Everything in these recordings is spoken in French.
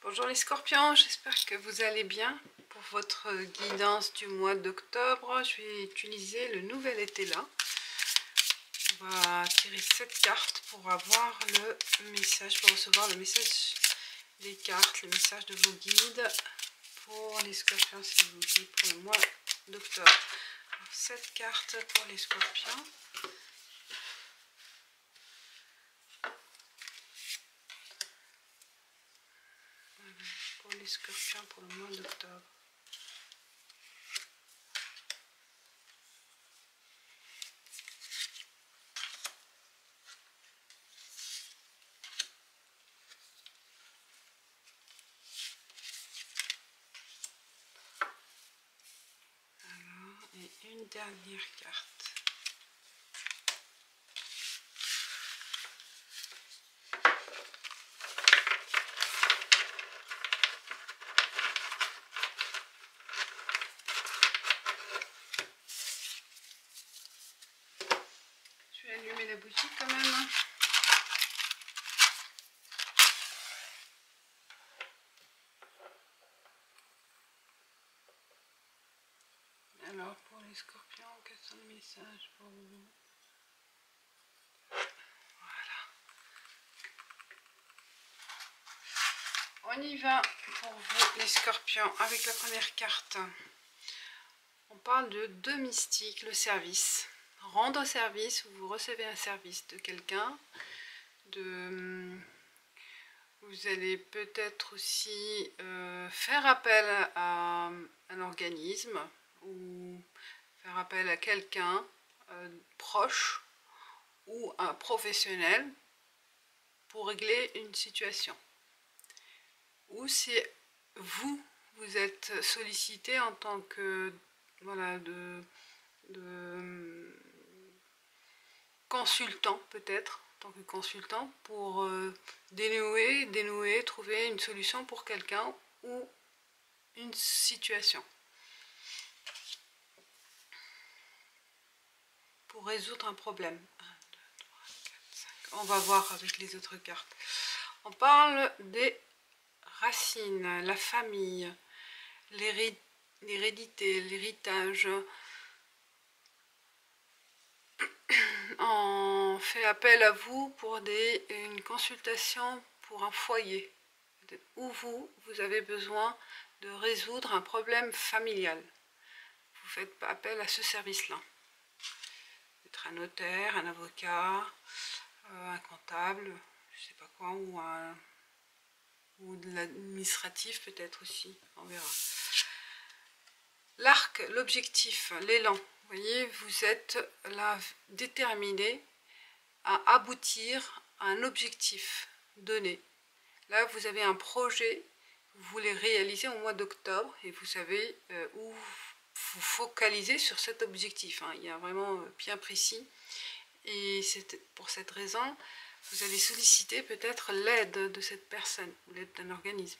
Bonjour les scorpions, j'espère que vous allez bien. Pour votre guidance du mois d'octobre, je vais utiliser le nouvel été là. On va tirer 7 cartes pour avoir le message, pour recevoir le message des cartes, le message de vos guides pour les scorpions, s'il vous plaît, pour le mois d'octobre. 7 cartes pour les scorpions. Pour les scorpions pour le mois d'octobre. Alors, et une dernière carte. Je vais allumer la bougie quand même. Alors pour les scorpions, quels sont les messages pour vous? Voilà. On y va pour vous les scorpions avec la première carte. On parle de deux mystiques, le service. Rendre service, vous recevez un service de quelqu'un. Vous allez peut-être aussi faire appel à un organisme ou faire appel à quelqu'un proche ou un professionnel pour régler une situation. Ou si vous êtes sollicité en tant que voilà, de consultant peut-être, en tant que consultant pour dénouer, trouver une solution pour quelqu'un ou une situation. Pour résoudre un problème. 1, 2, 3, 4, 5. On va voir avec les autres cartes. On parle des racines, la famille, l'hérédité, l'héritage. On fait appel à vous pour une consultation pour un foyer où vous avez besoin de résoudre un problème familial. Vous faites appel à ce service-là. Peut-être un notaire, un avocat, un comptable, je sais pas quoi, ou de l'administratif peut-être aussi, on verra. L'arc, l'objectif, l'élan. Vous voyez, vous êtes là déterminé à aboutir à un objectif donné. Là, vous avez un projet, vous voulez réaliser au mois d'octobre et vous savez où vous focalisez sur cet objectif. Hein. Il y a vraiment bien précis. Et c'est pour cette raison, vous allez solliciter peut-être l'aide de cette personne ou l'aide d'un organisme.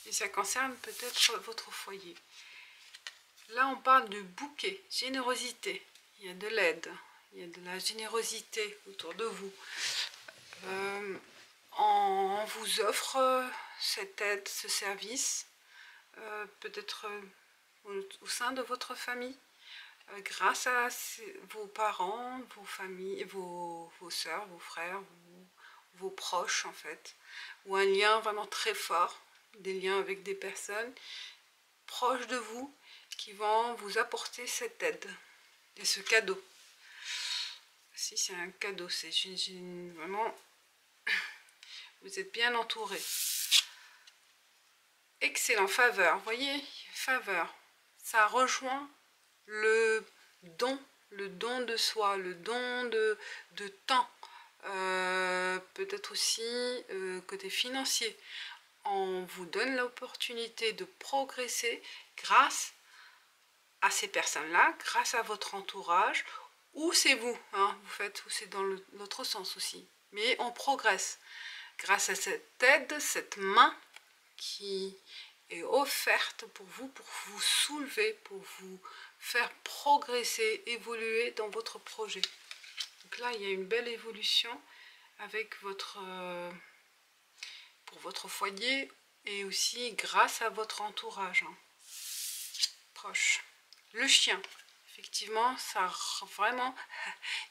Et ça concerne peut-être votre foyer. Là, on parle de bouquet, générosité. Il y a de l'aide, il y a de la générosité autour de vous. On vous offre cette aide, ce service, peut-être au sein de votre famille, grâce à vos parents, vos familles, vos soeurs, vos frères, vos proches en fait, ou un lien vraiment très fort, des liens avec des personnes proches de vous qui vont vous apporter cette aide et ce cadeau. Si c'est un cadeau, c'est vraiment, vous êtes bien entouré. Excellent, faveur, vous voyez, faveur, ça rejoint le don de soi, le don de temps, peut-être aussi côté financier. On vous donne l'opportunité de progresser grâce à ces personnes-là, grâce à votre entourage, ou c'est vous, hein, vous faites, ou c'est dans l'autre sens aussi. Mais on progresse grâce à cette aide, cette main qui est offerte pour vous soulever, pour vous faire progresser, évoluer dans votre projet. Donc là, il y a une belle évolution avec pour votre foyer et aussi grâce à votre entourage proche. Le chien, effectivement, ça vraiment,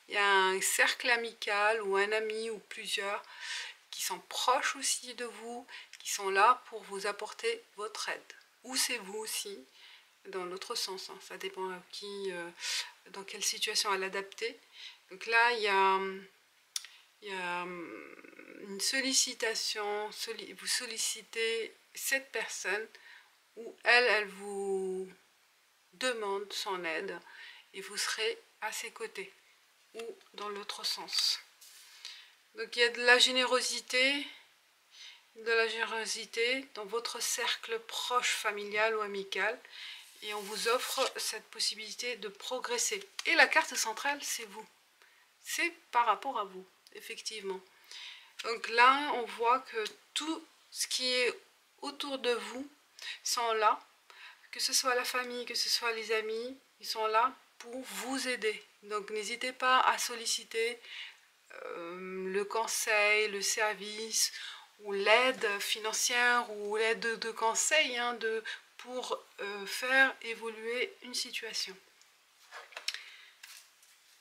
il y a un cercle amical ou un ami ou plusieurs qui sont proches aussi de vous, qui sont là pour vous apporter votre aide. Ou c'est vous aussi, dans l'autre sens, ça dépend à qui, dans quelle situation à l'adapter. Donc là, il y a une sollicitation, vous sollicitez cette personne où elle vous demande son aide et vous serez à ses côtés ou dans l'autre sens. Donc il y a de la générosité dans votre cercle proche, familial ou amical, et on vous offre cette possibilité de progresser. Et la carte centrale, c'est vous. C'est par rapport à vous, effectivement. Donc là, on voit que tout ce qui est autour de vous sont là, que ce soit la famille, que ce soit les amis, ils sont là pour vous aider. Donc n'hésitez pas à solliciter le conseil, le service ou l'aide financière ou l'aide de conseil pour faire évoluer une situation.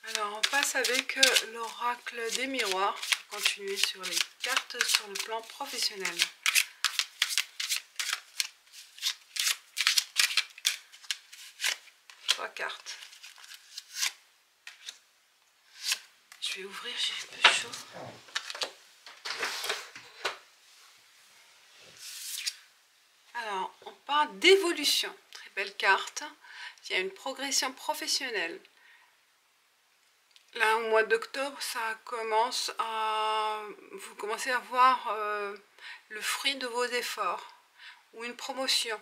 Alors on passe avec l'oracle des miroirs pour continuer sur les cartes sur le plan professionnel. Trois cartes. Je vais ouvrir, j'ai un peu chaud. Alors, on parle d'évolution. Très belle carte. Il y a une progression professionnelle. Là, au mois d'octobre, ça commence à... Vous commencez à voir le fruit de vos efforts. Ou une promotion.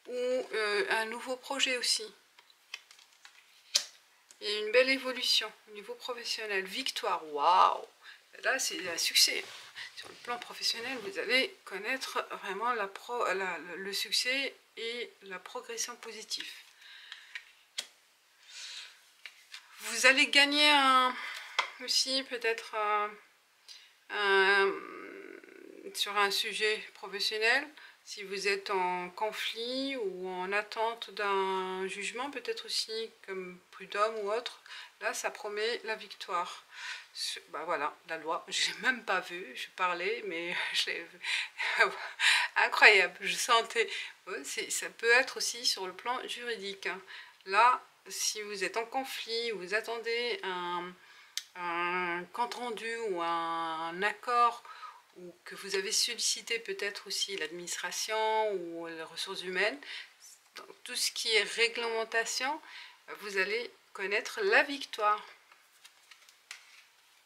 Ou un nouveau projet aussi. Il y a une belle évolution au niveau professionnel. Victoire, waouh! Là, c'est un succès. Sur le plan professionnel, vous allez connaître vraiment le succès et la progression positive. Vous allez gagner aussi peut-être sur un sujet professionnel. Si vous êtes en conflit ou en attente d'un jugement, peut-être aussi comme prud'homme ou autre, là ça promet la victoire. Bah voilà, la loi, je l'ai même pas vue, je parlais, mais je l'ai vu. Incroyable, je sentais. Ça peut être aussi sur le plan juridique. Là, si vous êtes en conflit, vous attendez un compte rendu ou un accord, ou que vous avez sollicité peut-être aussi l'administration ou les ressources humaines, donc, tout ce qui est réglementation, vous allez connaître la victoire.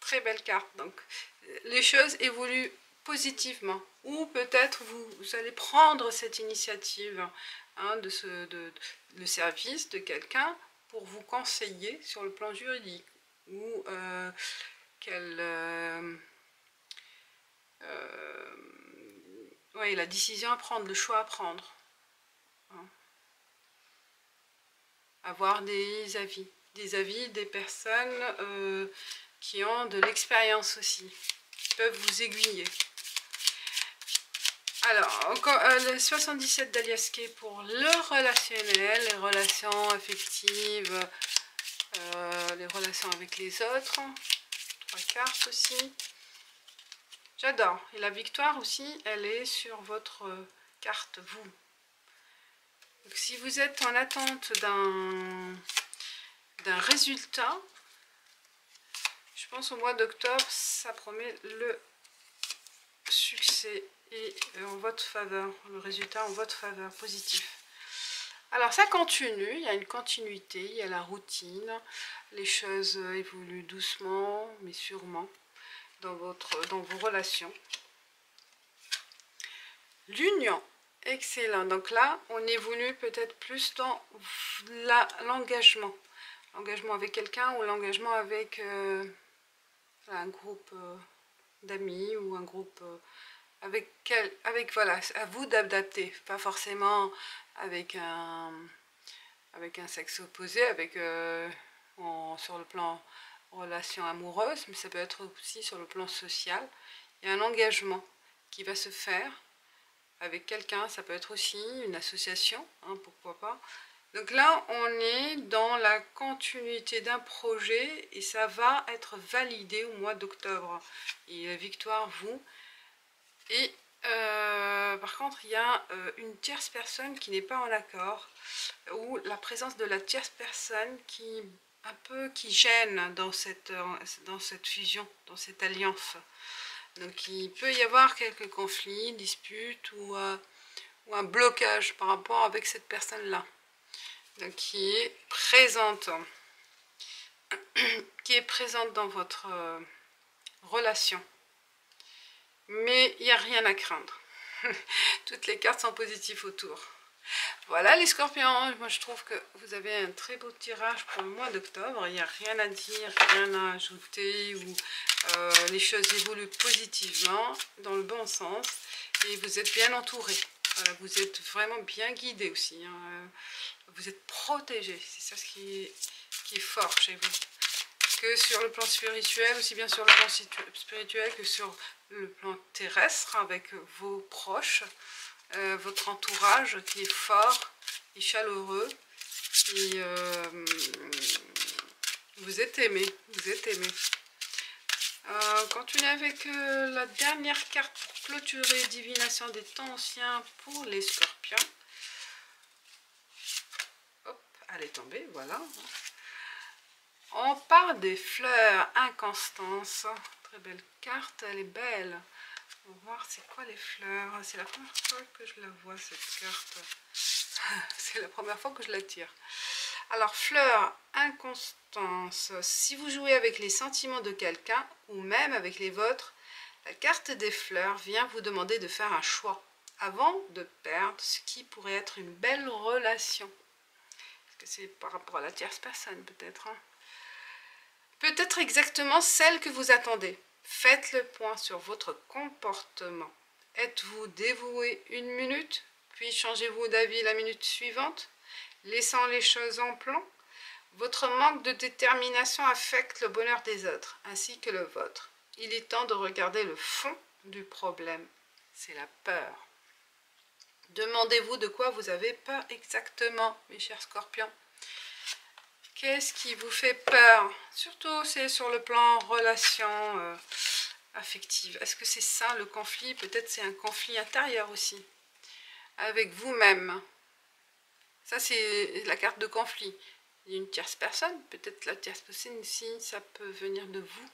Très belle carte. Donc les choses évoluent positivement, ou peut-être vous allez prendre cette initiative le service de quelqu'un pour vous conseiller sur le plan juridique, ou la décision à prendre, le choix à prendre. Avoir des avis des personnes qui ont de l'expérience aussi, qui peuvent vous aiguiller. Alors, encore le 77 d'Aliaske pour le relationnel, les relations affectives, les relations avec les autres. 3 cartes aussi. J'adore. Et la victoire aussi, elle est sur votre carte, vous. Donc, si vous êtes en attente d'un résultat, je pense au mois d'octobre, ça promet le succès et en votre faveur, le résultat en votre faveur, positif. Alors ça continue, il y a une continuité, il y a la routine, les choses évoluent doucement mais sûrement dans vos relations. L'union, excellent. Donc là, on évolue peut-être plus dans l'engagement. L'engagement avec quelqu'un ou l'engagement avec un groupe d'amis ou un groupe voilà, à vous d'adapter, pas forcément avec un sexe opposé, avec sur le plan relation amoureuse, mais ça peut être aussi sur le plan social. Il y a un engagement qui va se faire avec quelqu'un, ça peut être aussi une association, hein, pourquoi pas. Donc là, on est dans la continuité d'un projet et ça va être validé au mois d'octobre. Et la victoire, vous. Et par contre, il y a une tierce personne qui n'est pas en accord, ou la présence de la tierce personne qui gêne dans cette fusion, dans cette alliance. Donc il peut y avoir quelques conflits, disputes ou un blocage par rapport avec cette personne-là. Donc qui est présente dans votre relation. Mais il n'y a rien à craindre. Toutes les cartes sont positives autour. Voilà les scorpions, moi je trouve que vous avez un très beau tirage pour le mois d'octobre. Il n'y a rien à dire, rien à ajouter, ou les choses évoluent positivement, dans le bon sens, et vous êtes bien entouré. Voilà, vous êtes vraiment bien guidé aussi, hein. Vous êtes protégé, c'est ça ce qui est fort chez vous. Que sur le plan spirituel, aussi bien sur le plan spirituel que sur le plan terrestre, avec vos proches. Votre entourage qui est fort et chaleureux, et vous êtes aimé, continuez avec la dernière carte pour clôturer, divination des temps anciens pour les scorpions. Hop, elle est tombée, voilà. On part des fleurs, inconstance, très belle carte, elle est belle. On va voir c'est quoi les fleurs. C'est la première fois que je la vois cette carte. C'est la première fois que je la tire. Alors fleurs, inconstance. Si vous jouez avec les sentiments de quelqu'un ou même avec les vôtres, la carte des fleurs vient vous demander de faire un choix avant de perdre ce qui pourrait être une belle relation. Est-ce que c'est par rapport à la tierce personne peut-être, hein? Peut-être exactement celle que vous attendez. Faites le point sur votre comportement. Êtes-vous dévoué une minute, puis changez-vous d'avis la minute suivante, laissant les choses en plan? Votre manque de détermination affecte le bonheur des autres, ainsi que le vôtre. Il est temps de regarder le fond du problème. C'est la peur. Demandez-vous de quoi vous avez peur exactement, mes chers scorpions. Qu'est-ce qui vous fait peur? Surtout, c'est sur le plan relation affective. Est-ce que c'est ça le conflit? Peut-être c'est un conflit intérieur aussi. Avec vous-même. Ça, c'est la carte de conflit. Il y a une tierce personne. Peut-être la tierce personne ici, ça peut venir de vous.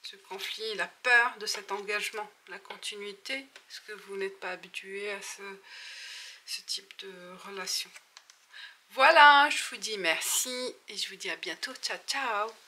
Ce conflit, la peur de cet engagement, la continuité. Est-ce que vous n'êtes pas habitué à ce type de relation? Voilà, je vous dis merci et je vous dis à bientôt. Ciao, ciao!